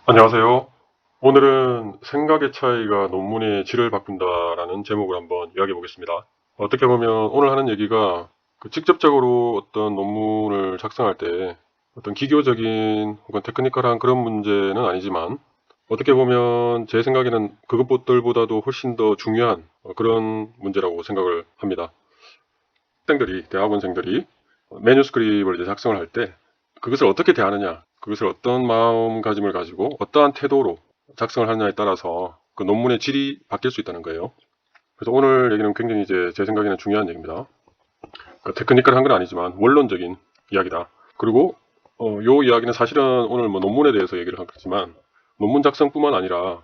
안녕하세요. 오늘은 생각의 차이가 논문의 질을 바꾼다라는 제목을 한번 이야기해 보겠습니다. 어떻게 보면 오늘 하는 얘기가 직접적으로 어떤 논문을 작성할 때 어떤 기교적인 혹은 테크니컬한 그런 문제는 아니지만 어떻게 보면 제 생각에는 그것들보다도 훨씬 더 중요한 그런 문제라고 생각을 합니다. 대학원생들이 매뉴스크립을 이제 작성을 할 때 그것을 어떻게 대하느냐, 그것을 어떤 마음가짐을 가지고 어떠한 태도로 작성을 하느냐에 따라서 그 논문의 질이 바뀔 수 있다는 거예요. 그래서 오늘 얘기는 굉장히 이제 제 생각에는 중요한 얘기입니다. 그러니까 테크니컬한 건 아니지만 원론적인 이야기다. 그리고 요 이야기는 사실은 오늘 뭐 논문에 대해서 얘기를 하겠지만 논문 작성뿐만 아니라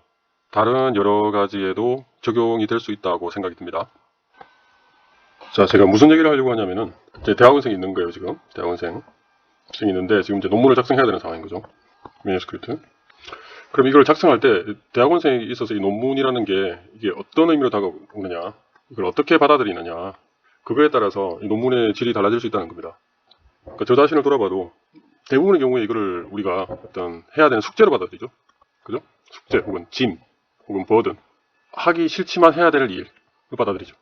다른 여러 가지에도 적용이 될 수 있다고 생각이 듭니다. 자, 제가 무슨 얘기를 하려고 하냐면은 제 대학원생이 있는 거예요, 지금. 대학원생이 있는데 지금 이제 논문을 작성해야 되는 상황인 거죠. 매뉴스크립트. 그럼 이걸 작성할 때 대학원생에 있어서 이 논문이라는 게 이게 어떤 의미로 다가오느냐, 이걸 어떻게 받아들이느냐, 그거에 따라서 이 논문의 질이 달라질 수 있다는 겁니다. 그러니까 저 자신을 돌아봐도 대부분의 경우에 이거를 우리가 어떤 해야 되는 숙제로 받아들이죠. 그죠? 숙제 혹은 짐 혹은 버든, 하기 싫지만 해야 될 일을 받아들이죠.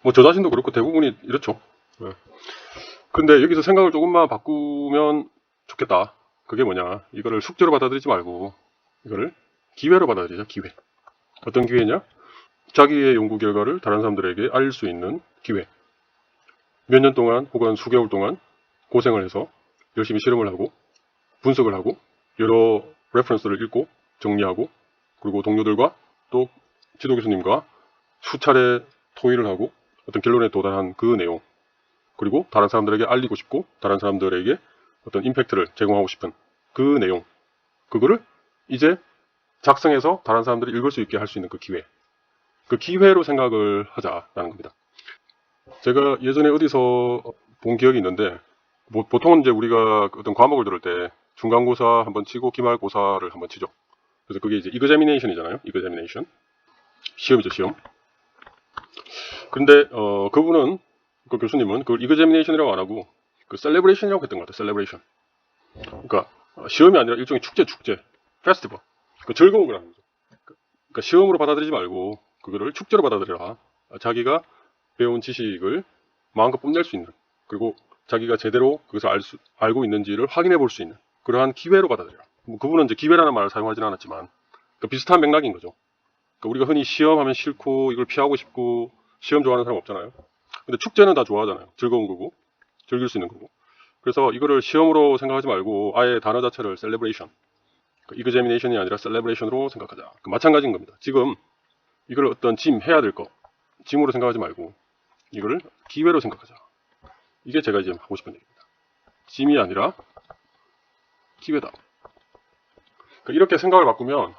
뭐 저 자신도 그렇고 대부분이 이렇죠. 네. 근데 여기서 생각을 조금만 바꾸면 좋겠다. 그게 뭐냐, 이거를 숙제로 받아들이지 말고 이거를 기회로 받아들이자. 기회. 어떤 기회냐? 자기의 연구 결과를 다른 사람들에게 알릴 수 있는 기회. 몇 년 동안 혹은 수개월 동안 고생을 해서 열심히 실험을 하고 분석을 하고 여러 레퍼런스를 읽고 정리하고, 그리고 동료들과 또 지도 교수님과 수차례 토의를 하고 어떤 결론에 도달한 그 내용, 그리고 다른 사람들에게 알리고 싶고 다른 사람들에게 어떤 임팩트를 제공하고 싶은 그 내용, 그거를 이제 작성해서 다른 사람들이 읽을 수 있게 할 수 있는 그 기회, 그 기회로 생각을 하자라는 겁니다. 제가 예전에 어디서 본 기억이 있는데, 뭐 보통은 이제 우리가 어떤 과목을 들을 때 중간고사 한번 치고 기말고사를 한번 치죠. 그래서 그게 이제 이그제미네이션이잖아요. 이그제미네이션. 시험이죠, 시험. 근데 그분은, 그 교수님은 그걸 이그제미네이션이라고 안 하고 그 셀레브레이션이라고 했던 것 같아요. 셀레브레이션. 그러니까 시험이 아니라 일종의 축제, 페스티벌. 그 즐거운 거라는 거죠. 그러니까 시험으로 받아들이지 말고 그거를 축제로 받아들여라. 자기가 배운 지식을 마음껏 뽐낼 수 있는, 그리고 자기가 제대로 그것을 알고 있는지를 확인해 볼 수 있는 그러한 기회로 받아들여라. 뭐 그분은 이제 기회라는 말을 사용하지는 않았지만 그 비슷한 맥락인 거죠. 그러니까 우리가 흔히 시험하면 싫고 이걸 피하고 싶고 시험 좋아하는 사람 없잖아요. 근데 축제는 다 좋아하잖아요. 즐거운 거고 즐길 수 있는 거고. 그래서 이거를 시험으로 생각하지 말고 아예 단어 자체를 셀레브레이션, 이그제미네이션이 아니라 셀레브레이션으로 생각하자. 마찬가지인 겁니다. 지금 이걸 어떤 짐, 해야 될 거, 짐으로 생각하지 말고 이거를 기회로 생각하자. 이게 제가 이제 하고 싶은 얘기입니다. 짐이 아니라 기회다. 그러니까 이렇게 생각을 바꾸면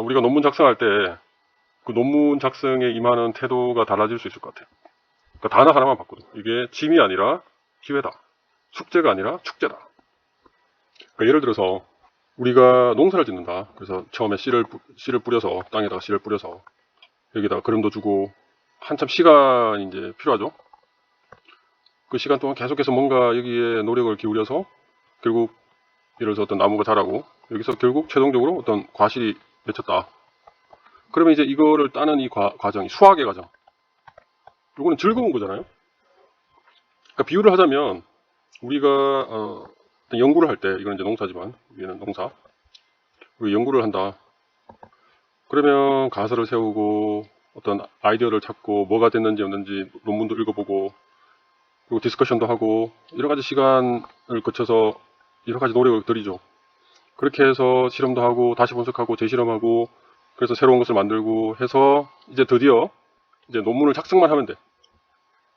우리가 논문 작성할 때 그 논문 작성에 임하는 태도가 달라질 수 있을 것 같아요. 그러니까 단어 하나만 바꿔도 이게 짐이 아니라 기회다. 숙제가 아니라 축제다. 그러니까 예를 들어서 우리가 농사를 짓는다. 그래서 처음에 씨를 뿌려서, 땅에다가 씨를 뿌려서 여기다가 거름도 주고 한참 시간이 이제 필요하죠. 그 시간 동안 계속해서 뭔가 여기에 노력을 기울여서 결국 예를 들어서 어떤 나무가 자라고 여기서 결국 최종적으로 어떤 과실이 맺혔다. 그러면 이제 이거를 따는 이 과정이 수학의 과정. 이거는 즐거운 거잖아요. 그러니까 비유를 하자면 우리가 어떤 연구를 할 때, 이건 이제 농사지만 얘는 농사. 우리 연구를 한다. 그러면 가설을 세우고 어떤 아이디어를 찾고 뭐가 됐는지 없는지 논문도 읽어보고 그리고 디스커션도 하고 여러 가지 시간을 거쳐서 여러 가지 노력을 들이죠. 그렇게 해서 실험도 하고 다시 분석하고 재실험하고 그래서 새로운 것을 만들고 해서 이제 드디어 이제 논문을 작성만 하면 돼.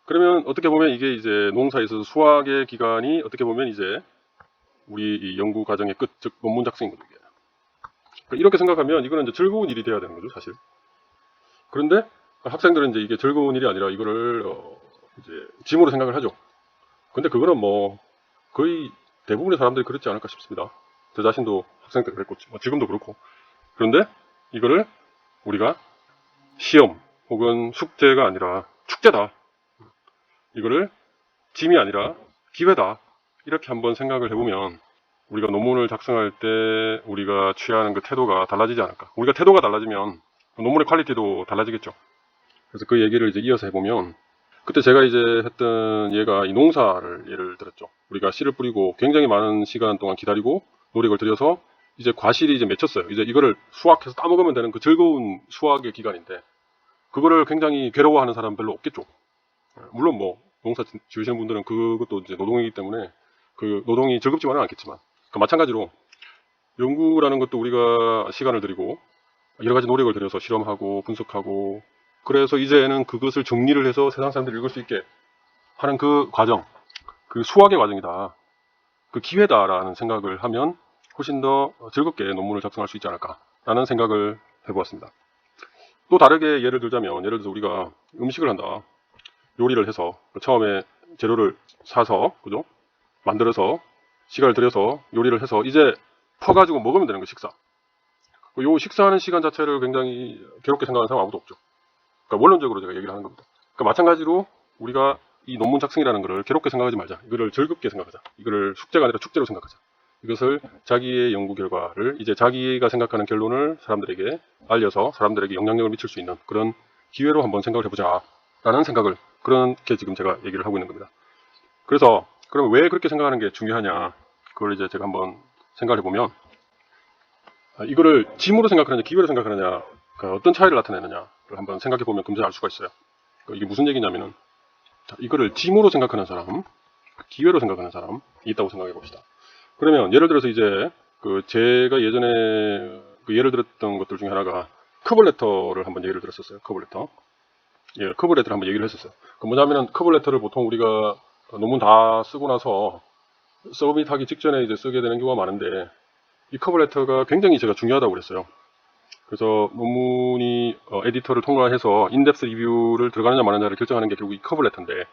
그러면 어떻게 보면 이게 이제 농사에 있어서 수학의 기간이 어떻게 보면 이제 우리 이 연구 과정의 끝, 즉 논문 작성인 거죠. 그러니까 이렇게 생각하면 이거는 이제 즐거운 일이 돼야 되는 거죠, 사실. 그런데 학생들은 이제 이게 즐거운 일이 아니라 이거를 이제 짐으로 생각을 하죠. 근데 그거는 뭐 거의 대부분의 사람들이 그렇지 않을까 싶습니다. 저 자신도 학생 때 그랬고 뭐 지금도 그렇고. 그런데 이거를 우리가 시험 혹은 숙제가 아니라 축제다. 이거를 짐이 아니라 기회다. 이렇게 한번 생각을 해보면 우리가 논문을 작성할 때 우리가 취하는 그 태도가 달라지지 않을까. 우리가 태도가 달라지면 논문의 퀄리티도 달라지겠죠. 그래서 그 얘기를 이제 이어서 해보면, 그때 제가 이제 했던 얘가 이 농사를 예를 들었죠. 우리가 씨를 뿌리고 굉장히 많은 시간 동안 기다리고 노력을 들여서 이제 과실이 이제 맺혔어요. 이제 이거를 수확해서 따먹으면 되는 그 즐거운 수확의 기간인데, 그거를 굉장히 괴로워하는 사람 별로 없겠죠. 물론 뭐 농사 지으시는 분들은 그것도 이제 노동이기 때문에 그 노동이 즐겁지만은 않겠지만, 그 마찬가지로 연구라는 것도 우리가 시간을 들이고 여러 가지 노력을 들여서 실험하고 분석하고, 그래서 이제는 그것을 정리를 해서 세상 사람들이 읽을 수 있게 하는 그 과정, 그 수학의 과정이다, 그 기회다라는 생각을 하면 훨씬 더 즐겁게 논문을 작성할 수 있지 않을까라는 생각을 해보았습니다. 또 다르게 예를 들자면, 예를 들어서 우리가 음식을 한다. 요리를 해서 처음에 재료를 사서, 그죠? 만들어서 시간을 들여서 요리를 해서 이제 퍼가지고 먹으면 되는 거, 식사. 요 식사하는 시간 자체를 굉장히 괴롭게 생각하는 사람 아무도 없죠. 그러니까 원론적으로 제가 얘기를 하는 겁니다. 그러니까 마찬가지로 우리가 이 논문 작성이라는 것을 괴롭게 생각하지 말자. 이거를 즐겁게 생각하자. 이거를 숙제가 아니라 축제로 생각하자. 이것을 자기의 연구 결과를 이제 자기가 생각하는 결론을 사람들에게 알려서 사람들에게 영향력을 미칠 수 있는 그런 기회로 한번 생각을 해보자 라는 생각을, 그렇게 지금 제가 얘기를 하고 있는 겁니다. 그래서 그럼 왜 그렇게 생각하는 게 중요하냐, 그걸 이제 제가 한번 생각을 해보면, 이거를 짐으로 생각하느냐 기회로 생각하느냐, 어떤 차이를 나타내느냐를 한번 생각해 보면 금세 알 수가 있어요. 이게 무슨 얘기냐면은, 이거를 짐으로 생각하는 사람, 기회로 생각하는 사람이 있다고 생각해 봅시다. 그러면 예를 들어서 이제 제가 예전에 예를 들었던 것들 중에 하나가 커버레터를 한번 얘기를 들었었어요. 커버레터. 예, 커버레터를 한번 얘기를 했었어요. 그 뭐냐면은 커버레터를 보통 우리가 논문 다 쓰고 나서 서밋하기 직전에 이제 쓰게 되는 경우가 많은데, 이 커버레터가 굉장히 제가 중요하다고 그랬어요. 그래서 논문이 에디터를 통과해서 인덱스 리뷰를 들어가느냐 마느냐를 결정하는 게 결국 이 커버레터인데,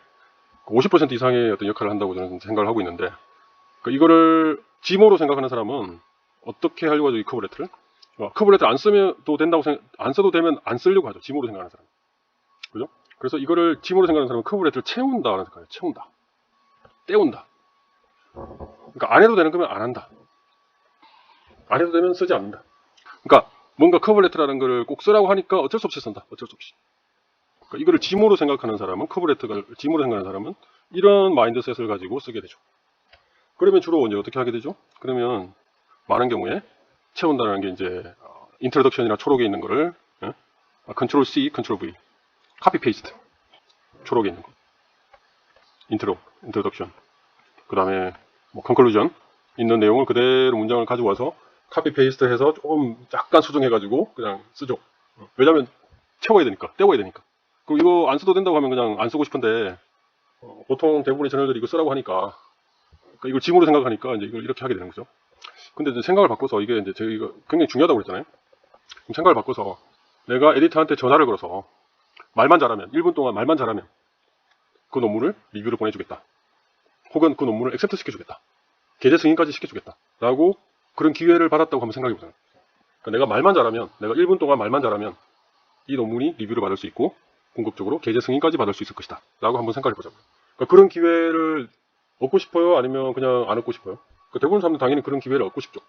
50% 이상의 어떤 역할을 한다고 저는 생각을 하고 있는데, 이거를 지모로 생각하는 사람은 어떻게 하려고 하죠? 이 커버레터를 커버레터 안 쓰면 또 된다고 안 써도 되면 안 쓰려고 하죠. 지모로 생각하는 사람, 그죠? 그래서 이거를 지모로 생각하는 사람은 커버레터를 채운다라는 생각이에요. 채운다, 때운다. 그러니까 안 해도 되는 거면 안 한다, 안 해도 되면 쓰지 않는다. 그러니까 뭔가 커버레터라는 걸 꼭 쓰라고 하니까 어쩔 수 없이 쓴다. 어쩔 수 없이. 그러니까 이거를 지모로 생각하는 사람은, 커버레터가 지모로 생각하는 사람은 이런 마인드셋을 가지고 쓰게 되죠. 그러면 주로 이제 어떻게 하게 되죠? 그러면 많은 경우에 채운다는 게 이제 인트로덕션이나 초록에 있는 거를 컨트롤 C, 컨트롤 V, 카피 페이스트. 초록에 있는 거 인트로덕션, 그 다음에 뭐 컨클루전 있는 내용을 그대로 문장을 가지고 와서 카피 페이스트 해서 조금 약간 수정해가지고 그냥 쓰죠. 왜냐면 채워야 되니까, 때워야 되니까. 그럼 이거 안 써도 된다고 하면 그냥 안 쓰고 싶은데, 보통 대부분의 저널들이 이거 쓰라고 하니까, 그러니까 이걸 짐으로 생각하니까 이제 이걸 이렇게 하게 되는 거죠. 근데 이제 생각을 바꿔서, 이게 이제 제가 이거 굉장히 중요하다고 그랬잖아요. 그럼 생각을 바꿔서 내가 에디터한테 전화를 걸어서 말만 잘하면, 1분 동안 말만 잘하면 그 논문을 리뷰를 보내주겠다. 혹은 그 논문을 액셉트 시켜주겠다. 게재 승인까지 시켜주겠다. 라고 그런 기회를 받았다고 한번 생각해보세요. 그러니까 내가 말만 잘하면, 내가 1분 동안 말만 잘하면 이 논문이 리뷰를 받을 수 있고 궁극적으로 게재 승인까지 받을 수 있을 것이다. 라고 한번 생각해보자고요. 그러니까 그런 기회를 얻고 싶어요? 아니면 그냥 안 얻고 싶어요? 그러니까 대부분 사람들은 당연히 그런 기회를 얻고 싶죠.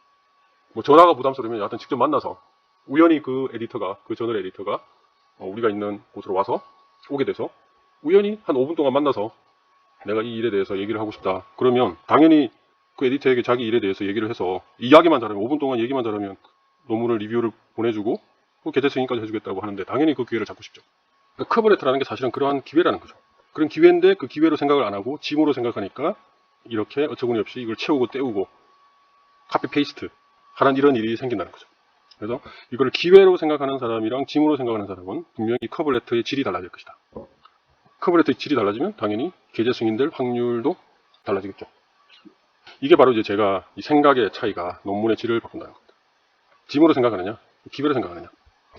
뭐 전화가 부담스러우면 여하튼 직접 만나서 우연히 그 에디터가, 그 저널 에디터가 우리가 있는 곳으로 와서 오게 돼서 우연히 한 5분 동안 만나서 내가 이 일에 대해서 얘기를 하고 싶다. 그러면 당연히 그 에디터에게 자기 일에 대해서 얘기를 해서 이야기만 잘하면, 5분 동안 얘기만 잘하면 논문을 리뷰를 보내주고 그 게재 승인까지 해주겠다고 하는데 당연히 그 기회를 잡고 싶죠. 그러니까 커버레터라는 게 사실은 그러한 기회라는 거죠. 그런 기회인데 그 기회로 생각을 안 하고 짐으로 생각하니까 이렇게 어처구니 없이 이걸 채우고 때우고 카피 페이스트 하는 이런 일이 생긴다는 거죠. 그래서 이걸 기회로 생각하는 사람이랑 짐으로 생각하는 사람은 분명히 커버레터의 질이 달라질 것이다. 커버레터의 질이 달라지면 당연히 게재 승인될 확률도 달라지겠죠. 이게 바로 이제 제가 이 생각의 차이가 논문의 질을 바꾼다는 겁니다. 짐으로 생각하느냐, 기회로 생각하느냐.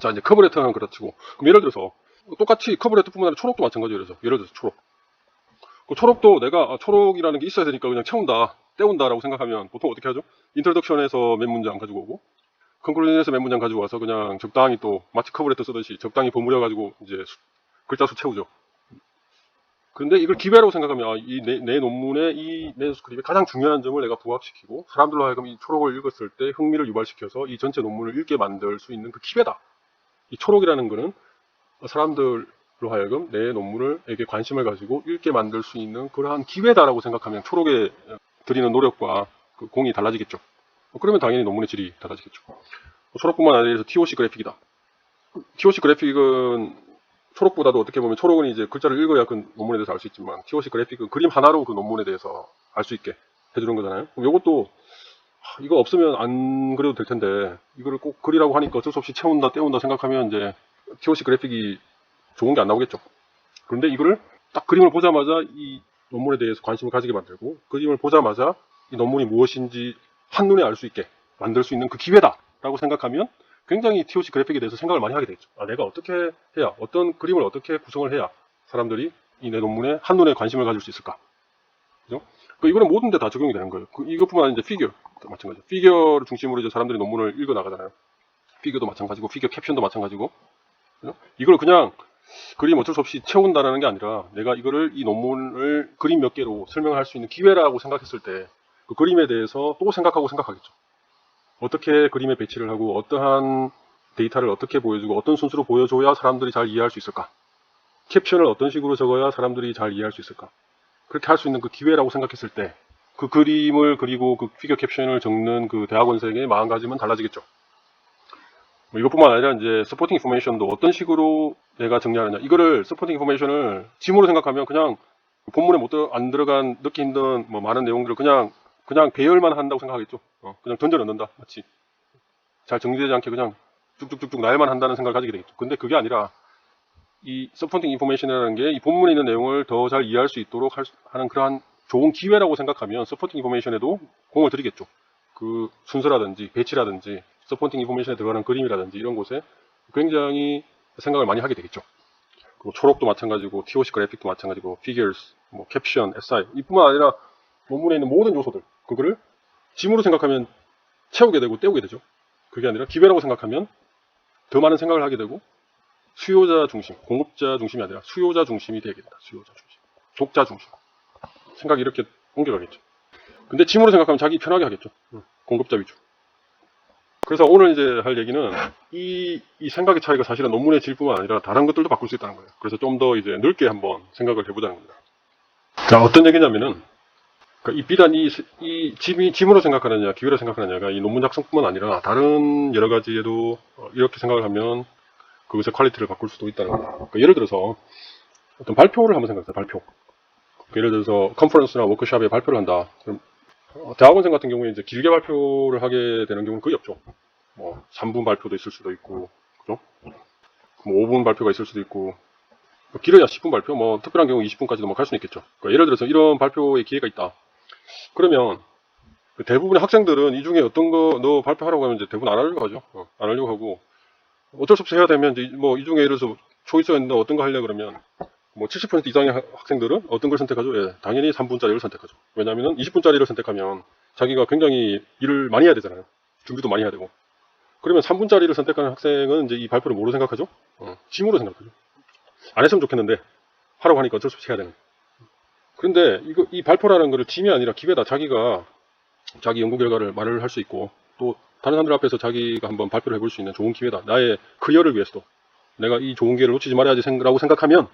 자, 이제 커버레터는 그렇지고, 그럼 예를 들어서 똑같이 커버레터뿐만 아니라 초록도 마찬가지예요. 예를 들어서 초록. 그 초록도 내가 초록이라는 게 있어야 되니까 그냥 채운다, 때운다라고 생각하면 보통 어떻게 하죠? 인트로덕션에서 몇 문장 가지고 오고, 컨클루전에서 몇 문장 가지고 와서 그냥 적당히 또 마치 커버레터 쓰듯이 적당히 버무려 가지고 이제 글자 수 채우죠. 그런데 이걸 기회라고 생각하면 내 논문의 이 매너스크립트의 가장 중요한 점을 내가 부각시키고 사람들로 하여금 이 초록을 읽었을 때 흥미를 유발시켜서 이 전체 논문을 읽게 만들 수 있는 그 기회다. 이 초록이라는 거는 사람들로 하여금 내 논문에게 관심을 가지고 읽게 만들 수 있는 그러한 기회다라고 생각하면 초록에 드리는 노력과 그 공이 달라지겠죠. 그러면 당연히 논문의 질이 달라지겠죠. 초록뿐만 아니라 TOC 그래픽이다. TOC 그래픽은 초록보다도 어떻게 보면 초록은 이제 글자를 읽어야 그 논문에 대해서 알 수 있지만 TOC 그래픽은 그림 하나로 그 논문에 대해서 알 수 있게 해주는 거잖아요. 그럼 이것도 이거 없으면 안 그려도 될 텐데 이거를 꼭 그리라고 하니까 어쩔 수 없이 채운다 때운다 생각하면 이제 TOC 그래픽이 좋은 게 안 나오겠죠. 그런데 이거를 딱 그림을 보자마자 이 논문에 대해서 관심을 가지게 만들고 그림을 보자마자 이 논문이 무엇인지 한눈에 알 수 있게 만들 수 있는 그 기회다라고 생각하면 굉장히 TOC 그래픽에 대해서 생각을 많이 하게 되겠죠. 내가 어떻게 해야, 어떤 그림을 어떻게 구성을 해야 사람들이 이 내 논문에 한눈에 관심을 가질 수 있을까? 그죠? 이거는 모든 데 다 적용이 되는 거예요. 이것뿐만 아니라 이제 피규어 마찬가지죠. 피규어를 중심으로 이제 사람들이 논문을 읽어 나가잖아요. 피규어도 마찬가지고, 피규어 캡션도 마찬가지고. 그죠? 이걸 그냥 그림 어쩔 수 없이 채운다는 게 아니라 내가 이거를 이 논문을 그림 몇 개로 설명할 수 있는 기회라고 생각했을 때 그 그림에 대해서 또 생각하겠죠. 어떻게 그림에 배치를 하고 어떠한 데이터를 어떻게 보여주고 어떤 순서로 보여줘야 사람들이 잘 이해할 수 있을까? 캡션을 어떤 식으로 적어야 사람들이 잘 이해할 수 있을까? 그렇게 할 수 있는 그 기회라고 생각했을 때 그 그림을 그리고 그 피규어 캡션을 적는 그 대학원생의 마음가짐은 달라지겠죠. 이것뿐만 아니라 이제 서포팅 인포메이션도 어떤 식으로 내가 정리하느냐. 이거를 서포팅 인포메이션을 짐으로 생각하면 그냥 본문에 안 들어간 넣기 힘든 많은 내용들을 그냥 배열만 한다고 생각하겠죠. 그냥 던져 넣는다. 마치 잘 정리되지 않게 그냥 쭉쭉쭉쭉 나열만 한다는 생각을 가지게 되겠죠. 근데 그게 아니라 이 서포팅 인포메이션이라는 게 이 본문에 있는 내용을 더 잘 이해할 수 있도록 하는 그러한 좋은 기회라고 생각하면 서포팅 인포메이션에도 공을 들이겠죠. 그 순서라든지 배치라든지 서포팅 인포메이션에 들어가는 그림이라든지 이런 곳에 굉장히 생각을 많이 하게 되겠죠. 그리고 초록도 마찬가지고 TOC 그래픽도 마찬가지고 figures, 캡션, SI 이뿐만 아니라 논문에 있는 모든 요소들 그거를 짐으로 생각하면 채우게 되고 때우게 되죠. 그게 아니라 기회라고 생각하면 더 많은 생각을 하게 되고 수요자 중심, 공급자 중심이 아니라 수요자 중심이 되게 된다. 수요자 중심, 독자 중심 생각이 이렇게 옮겨가겠죠. 근데 짐으로 생각하면 자기 편하게 하겠죠. 공급자 위주. 그래서 오늘 이제 할 얘기는 이 생각의 차이가 사실은 논문의 질뿐만 아니라 다른 것들도 바꿀 수 있다는 거예요. 그래서 좀 더 이제 넓게 한번 생각을 해보자는 겁니다. 자, 어떤 얘기냐면은 이 비단 이 짐으로 생각하느냐 기회로 생각하느냐가 이 논문 작성뿐만 아니라 다른 여러 가지에도 이렇게 생각을 하면 그것의 퀄리티를 바꿀 수도 있다는 거예요. 그러니까 예를 들어서 어떤 발표를 한번 생각해보세요. 발표. 예를 들어서 컨퍼런스나 워크숍에 발표를 한다. 그럼 대학원생 같은 경우에 이제 길게 발표를 하게 되는 경우는 거의 없죠. 3분 발표도 있을 수도 있고, 그죠? 5분 발표가 있을 수도 있고, 길어야 10분 발표, 특별한 경우 20분까지도 갈 수는 있겠죠. 그러니까 예를 들어서 이런 발표의 기회가 있다. 그러면 대부분의 학생들은 이 중에 어떤 거 너 발표하라고 하면 이제 대부분 안 하려고 하죠. 안 하려고 하고 어쩔 수 없이 해야 되면 이제 이 중에 예를 들어서 초이스가 있는데 어떤 거 하려고 그러면 70% 이상의 학생들은 어떤 걸 선택하죠? 예, 당연히 3분짜리를 선택하죠. 왜냐하면 20분짜리를 선택하면 자기가 굉장히 일을 많이 해야 되잖아요. 준비도 많이 해야 되고. 그러면 3분짜리를 선택하는 학생은 이제 이 발표를 뭐로 생각하죠? 짐으로 생각하죠. 안 했으면 좋겠는데 하라고 하니까 어쩔 수 없이 해야 되는. 그런데 이 발표라는 거를 짐이 아니라 기회다. 자기가 자기 연구 결과를 말을 할 수 있고 또 다른 사람들 앞에서 자기가 한번 발표를 해볼 수 있는 좋은 기회다. 나의 커리어를 위해서도 내가 이 좋은 기회를 놓치지 말아야지 라고 생각하면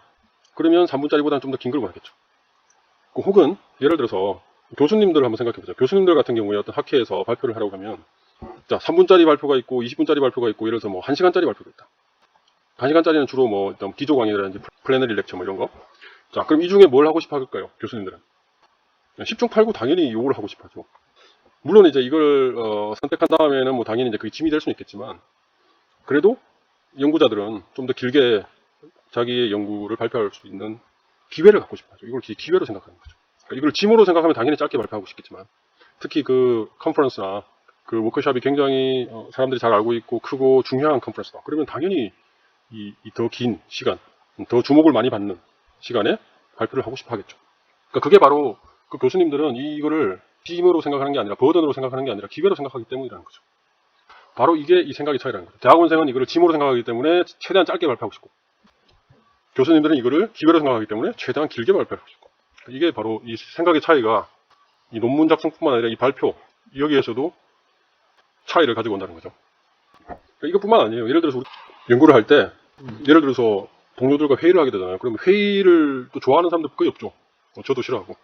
그러면 3분짜리보다는 좀 더 긴 걸 원하겠죠. 혹은 예를 들어서 교수님들을 한번 생각해보자. 교수님들 같은 경우에 어떤 학회에서 발표를 하라고 하면 자 3분짜리 발표가 있고 20분짜리 발표가 있고 예를 들어서 1시간짜리 발표가 있다. 1시간짜리는 주로 일단 기조 강의라든지 플래너리 렉처 이런 거. 자 그럼 이 중에 뭘 하고 싶어 할까요? 교수님들은 10중 8구 당연히 요걸 하고 싶어 하죠. 물론 이제 이걸 선택한 다음에는 당연히 이제 그게 짐이 될 수는 있겠지만 그래도 연구자들은 좀 더 길게 자기의 연구를 발표할 수 있는 기회를 갖고 싶어 하죠. 이걸 기회로 생각하는 거죠. 그러니까 이걸 짐으로 생각하면 당연히 짧게 발표하고 싶겠지만 특히 그 컨퍼런스나 그 워크숍이 굉장히 사람들이 잘 알고 있고 크고 중요한 컨퍼런스다. 그러면 당연히 이 더 긴 시간, 더 주목을 많이 받는 시간에 발표를 하고 싶어 하겠죠. 그러니까 그게 바로 그 교수님들은 이거를 짐으로 생각하는 게 아니라 버든으로 생각하는 게 아니라 기회로 생각하기 때문이라는 거죠. 바로 이게 이 생각의 차이라는 거죠. 대학원생은 이거를 짐으로 생각하기 때문에 최대한 짧게 발표하고 싶고 교수님들은 이거를 기회로 생각하기 때문에 최대한 길게 발표하고 싶고, 이게 바로 이 생각의 차이가 이 논문 작성뿐만 아니라 이 발표 여기에서도 차이를 가지고 온다는 거죠. 이것뿐만 아니에요. 예를 들어서 우리 연구를 할 때 예를 들어서 동료들과 회의를 하게 되잖아요. 그러면 회의를 또 좋아하는 사람들 거의 없죠. 저도 싫어하고.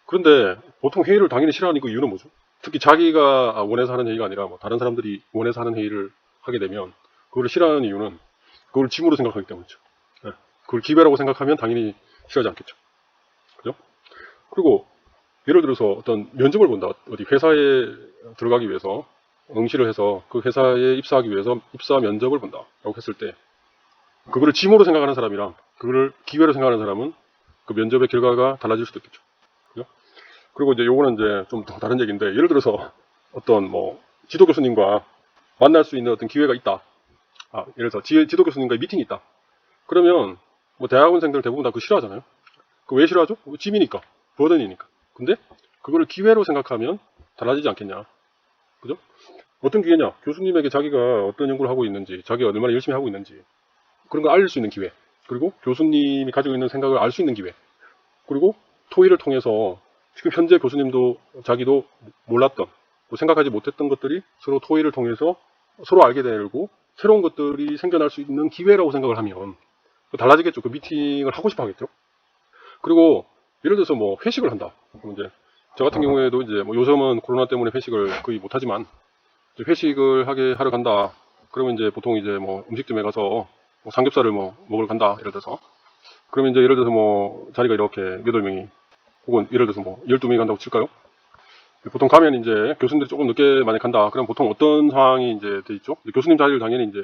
그런데 보통 회의를 당연히 싫어하는 그 이유는 뭐죠? 특히 자기가 원해서 하는 회의가 아니라 뭐 다른 사람들이 원해서 하는 회의를 하게 되면 그걸 싫어하는 이유는 그걸 짐으로 생각하기 때문이죠. 네. 그걸 기회라고 생각하면 당연히 싫어하지 않겠죠. 그죠? 그리고 예를 들어서 어떤 면접을 본다. 어디 회사에 들어가기 위해서 응시를 해서 그 회사에 입사하기 위해서 입사 면접을 본다. 라고 했을 때 그거를 짐으로 생각하는 사람이랑 그거를 기회로 생각하는 사람은 그 면접의 결과가 달라질 수도 있겠죠. 그죠? 그리고 이제 요거는 이제 좀 더 다른 얘기인데, 예를 들어서 어떤 뭐 지도 교수님과 만날 수 있는 어떤 기회가 있다. 예를 들어서 지도 교수님과의 미팅이 있다. 그러면 뭐 대학원생들 대부분 다 그거 싫어하잖아요. 그 왜 싫어하죠? 짐이니까, 버든이니까. 근데 그거를 기회로 생각하면 달라지지 않겠냐. 그죠? 어떤 기회냐? 교수님에게 자기가 어떤 연구를 하고 있는지, 자기가 얼마나 열심히 하고 있는지, 그런 걸 알릴 수 있는 기회. 그리고 교수님이 가지고 있는 생각을 알 수 있는 기회. 그리고 토의를 통해서 지금 현재 교수님도 자기도 몰랐던, 뭐 생각하지 못했던 것들이 서로 토의를 통해서 서로 알게 되고 새로운 것들이 생겨날 수 있는 기회라고 생각을 하면 달라지겠죠. 그 미팅을 하고 싶어 하겠죠. 그리고 예를 들어서 뭐 회식을 한다. 그럼 이제 저 같은 경우에도 이제 뭐 요즘은 코로나 때문에 회식을 거의 못하지만 회식을 하러 간다. 그러면 이제 보통 이제 뭐 음식점에 가서 뭐 삼겹살을 뭐 먹으러 간다. 예를 들어서. 그러면 이제 예를 들어서 뭐 자리가 이렇게 8명이 혹은 예를 들어서 뭐 12명이 간다고 칠까요? 보통 가면 이제 교수님들이 조금 늦게 만약 간다. 그럼 보통 어떤 상황이 이제 돼 있죠? 교수님 자리를 당연히 이제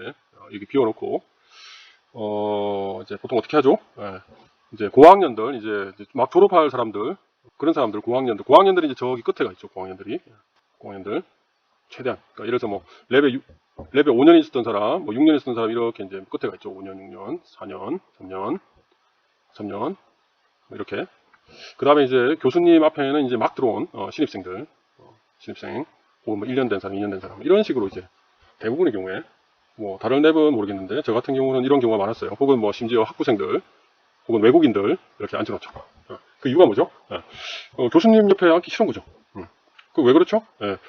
여기 비워놓고 이제 보통 어떻게 하죠? 예. 이제 고학년들 이제 막 졸업할 사람들, 그런 사람들, 고학년들이 이제 저기 끝에 가 있죠. 고학년들 최대한. 그러니까 예를 들어서 뭐 레벨 5년 있었던 사람, 뭐 6년 있었던 사람 이렇게 이제 끝에 가 있죠. 5년, 6년, 4년, 3년 이렇게. 그 다음에 이제 교수님 앞에는 이제 막 들어온 신입생들, 신입생, 혹은 뭐 1년 된 사람, 2년 된 사람, 이런 식으로 이제 대부분의 경우에, 뭐 다른 랩은 모르겠는데 저 같은 경우는 이런 경우가 많았어요. 혹은 뭐 심지어 학부생들, 혹은 외국인들 이렇게 앉혀놓죠. 그 이유가 뭐죠? 교수님 옆에 앉기 싫은 거죠. 그 왜 그렇죠?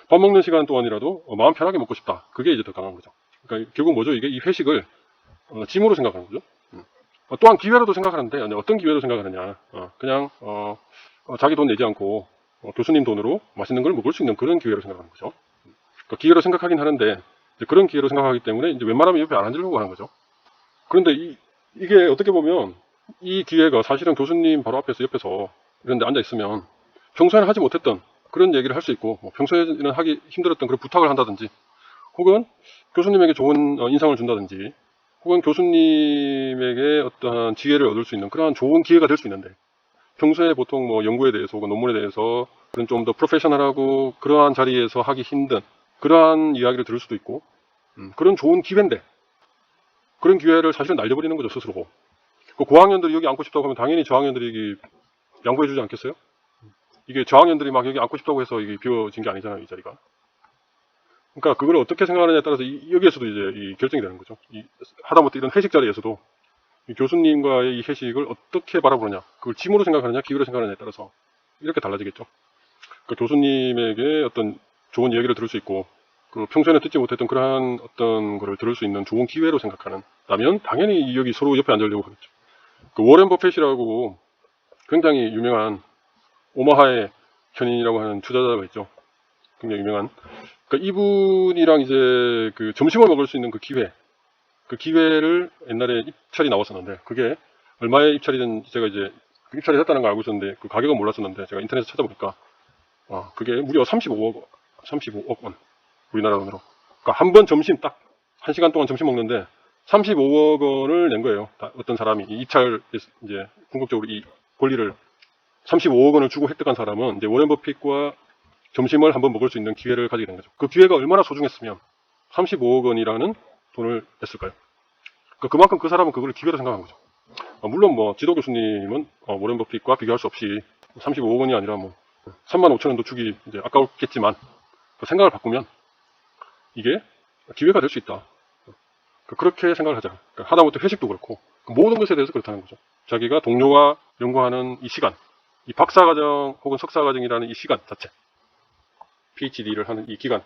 밥 먹는 시간 동안이라도 마음 편하게 먹고 싶다. 그게 이제 더 강한 거죠. 그러니까 결국 뭐죠? 이게 이 회식을 짐으로 생각하는 거죠. 또한 기회로도 생각하는데 어떤 기회로 생각하느냐? 그냥 자기 돈 내지 않고 교수님 돈으로 맛있는 걸 먹을 수 있는 그런 기회로 생각하는 거죠. 그러니까 기회로 생각하긴 하는데 이제 그런 기회로 생각하기 때문에 이제 웬만하면 옆에 안 앉으려고 하는 거죠. 그런데 이게 어떻게 보면 이 기회가 사실은 교수님 바로 앞에서 옆에서 이런 데 앉아 있으면 평소에는 하지 못했던 그런 얘기를 할 수 있고, 뭐 평소에는 하기 힘들었던 그런 부탁을 한다든지, 혹은 교수님에게 좋은 인상을 준다든지, 혹은 교수님에게 어떠한 지혜를 얻을 수 있는 그러한 좋은 기회가 될 수 있는데, 평소에 보통 뭐 연구에 대해서 혹은 논문에 대해서 그런 좀 더 프로페셔널하고 그러한 자리에서 하기 힘든 그러한 이야기를 들을 수도 있고, 그런 좋은 기회인데 그런 기회를 사실은 날려버리는 거죠, 스스로. 그 고학년들이 여기 앉고 싶다고 하면 당연히 저학년들이 여기 양보해주지 않겠어요? 이게 저학년들이 막 여기 앉고 싶다고 해서 이게 비워진 게 아니잖아요, 이 자리가. 그러니까 그걸 어떻게 생각하느냐에 따라서 여기에서도 이제 이 결정이 되는 거죠. 하다못해 이런 회식 자리에서도 이 교수님과의 이 회식을 어떻게 바라보느냐, 그걸 짐으로 생각하느냐, 기회로 생각하느냐에 따라서 이렇게 달라지겠죠. 그러니까 교수님에게 어떤 좋은 이야기를 들을 수 있고, 그 평소에는 듣지 못했던 그러한 어떤 거를 들을 수 있는 좋은 기회로 생각하는,다면 당연히 여기 서로 옆에 앉으려고 하겠죠. 그 워렌 버핏이라고 굉장히 유명한 오마하의 현인이라고 하는 투자자가 있죠. 굉장히 유명한. 그러니까 이분이랑 이제 그 점심을 먹을 수 있는 그 기회를 옛날에 입찰이 나왔었는데, 그게 얼마에 입찰이 제가 이제 입찰이 됐다는 걸 알고 있었는데 그 가격은 몰랐었는데 제가 인터넷에 찾아보니까 그게 무려 35억 원, 우리나라 돈으로. 그러니까 한 번 점심 딱 1시간 동안 점심 먹는데 35억 원을 낸 거예요. 어떤 사람이 이 입찰 이제 궁극적으로 이 권리를 35억 원을 주고 획득한 사람은 이제 워렌 버핏과 점심을 한번 먹을 수 있는 기회를 가지게 된 거죠. 그 기회가 얼마나 소중했으면 35억 원이라는 돈을 냈을까요? 그만큼 그 사람은 그걸 기회로 생각한 거죠. 물론 뭐 지도 교수님은 워렌 버핏과 비교할 수 없이 35억 원이 아니라 뭐 3만 5천 원도 주기 이제 아까웠겠지만, 그 생각을 바꾸면 이게 기회가 될 수 있다. 그렇게 생각을 하자. 하다못해 회식도 그렇고, 모든 것에 대해서 그렇다는 거죠. 자기가 동료가 연구하는 이 시간, 이 박사과정 혹은 석사과정이라는 이 시간 자체, PhD를 하는 이 기간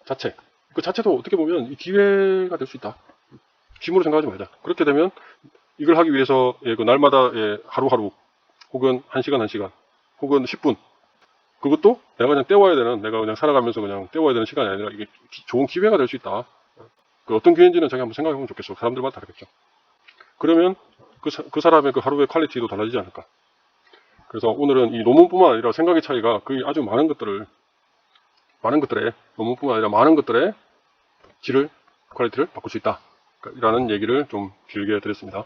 자체, 그 자체도 어떻게 보면 이 기회가 될 수 있다. 짐으로 생각하지 말자. 그렇게 되면 이걸 하기 위해서의 그 날마다의 하루하루, 혹은 1시간 1시간, 혹은 10분, 그것도 내가 그냥 때워야 되는, 내가 그냥 살아가면서 그냥 때워야 되는 시간이 아니라 이게 좋은 기회가 될 수 있다. 그 어떤 기회인지는 자기 한번 생각해보면 좋겠어. 사람들마다 다르겠죠. 그러면 그 사람의 그 하루의 퀄리티도 달라지지 않을까. 그래서 오늘은 이 논문뿐만 아니라 생각의 차이가 그 아주 많은 것들에, 논문뿐만 아니라 많은 것들의 질을, 퀄리티를 바꿀 수 있다. 라는 얘기를 좀 길게 드렸습니다.